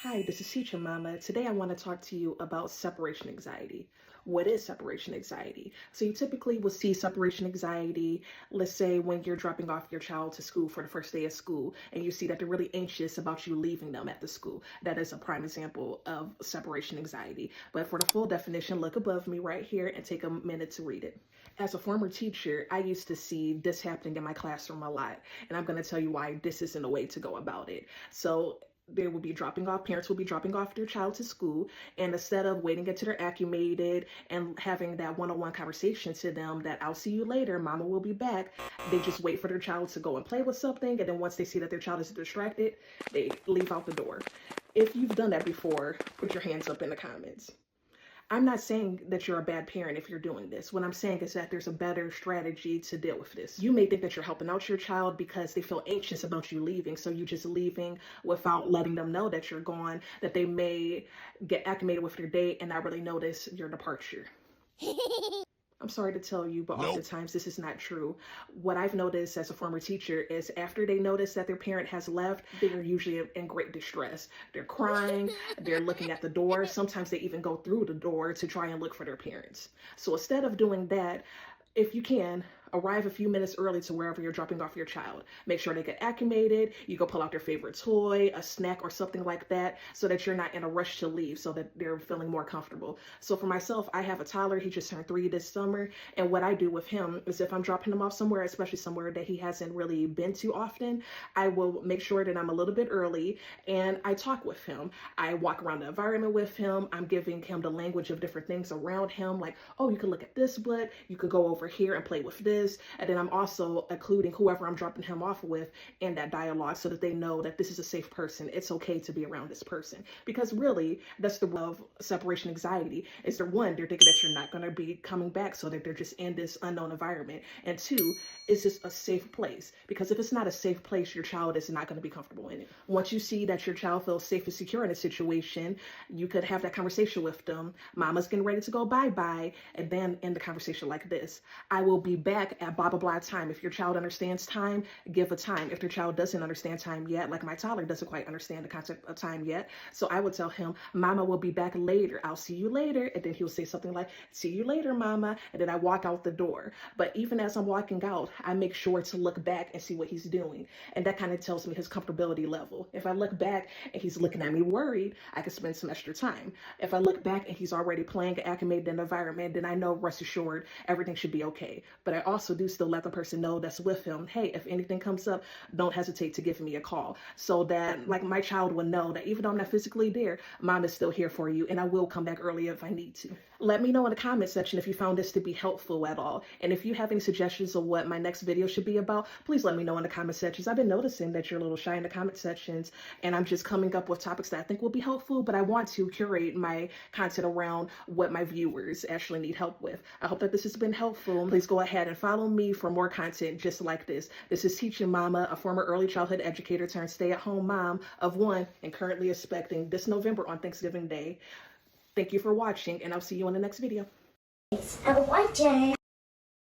Hi, this is Teacher Mama. Today I want to talk to you about separation anxiety. What is separation anxiety? So you typically will see separation anxiety, let's say when you're dropping off your child to school for the first day of school, and you see that they're really anxious about you leaving them at the school. That is a prime example of separation anxiety. But for the full definition, look above me right here and take a minute to read it. As a former teacher, I used to see this happening in my classroom a lot, and I'm going to tell you why this isn't a way to go about it. So they will be dropping off, parents will be dropping off their child to school, and instead of waiting until they're acclimated and having that one-on-one conversation to them that I'll see you later, mama will be back, they just wait for their child to go and play with something, and then once they see that their child is distracted, they leave out the door. If you've done that before, put your hands up in the comments. I'm not saying that you're a bad parent if you're doing this. What I'm saying is that there's a better strategy to deal with this. You may think that you're helping out your child because they feel anxious about you leaving, so you just leaving without letting them know that you're gone, that they may get acclimated with your day and not really notice your departure. I'm sorry to tell you, but oftentimes this is not true. What I've noticed as a former teacher is after they notice that their parent has left, they're usually in great distress. They're crying, they're looking at the door. Sometimes they even go through the door to try and look for their parents. So instead of doing that, if you can, arrive a few minutes early to wherever you're dropping off your child. Make sure they get acclimated. You go pull out their favorite toy, a snack or something like that, so that you're not in a rush to leave, so that they're feeling more comfortable. So for myself, I have a toddler. He just turned 3 this summer. And what I do with him is if I'm dropping him off somewhere, especially somewhere that he hasn't really been to often, I will make sure that I'm a little bit early and I talk with him. I walk around the environment with him. I'm giving him the language of different things around him, like, oh, you can look at this book, you could go over here and play with this. And then I'm also including whoever I'm dropping him off with in that dialogue so that they know that this is a safe person. It's okay to be around this person. Because really, that's the of separation anxiety. Is there one, they're thinking that you're not going to be coming back, so that they're just in this unknown environment. And two, is this a safe place? Because if it's not a safe place, your child is not going to be comfortable in it. Once you see that your child feels safe and secure in a situation, you could have that conversation with them. Mama's getting ready to go bye-bye. And then end the conversation like this: I will be back at blah, blah, blah time. If your child understands time, give a time. If their child doesn't understand time yet, like my toddler doesn't quite understand the concept of time yet, so I would tell him, Mama will be back later. I'll see you later. And then he'll say something like, see you later, Mama. And then I walk out the door. But even as I'm walking out, I make sure to look back and see what he's doing. And that kind of tells me his comfortability level. If I look back and he's looking at me worried, I can spend some extra time. If I look back and he's already playing, acclimated in the environment, then I know, rest assured, everything should be okay. But I also do still let the person know that's with him, hey, if anything comes up, don't hesitate to give me a call, so that like my child will know that even though I'm not physically there, Mom is still here for you, and I will come back early if I need to. Let me know in the comment section if you found this to be helpful at all. And if you have any suggestions of what my next video should be about, please let me know in the comment sections. I've been noticing that you're a little shy in the comment sections, and I'm just coming up with topics that I think will be helpful, but I want to curate my content around what my viewers actually need help with. I hope that this has been helpful. Please go ahead and follow me for more content just like this. This is Teacher Mama, a former early childhood educator turned stay-at-home mom of one, and currently expecting this November on Thanksgiving Day. Thank you for watching, and I'll see you in the next video. Thanks for watching.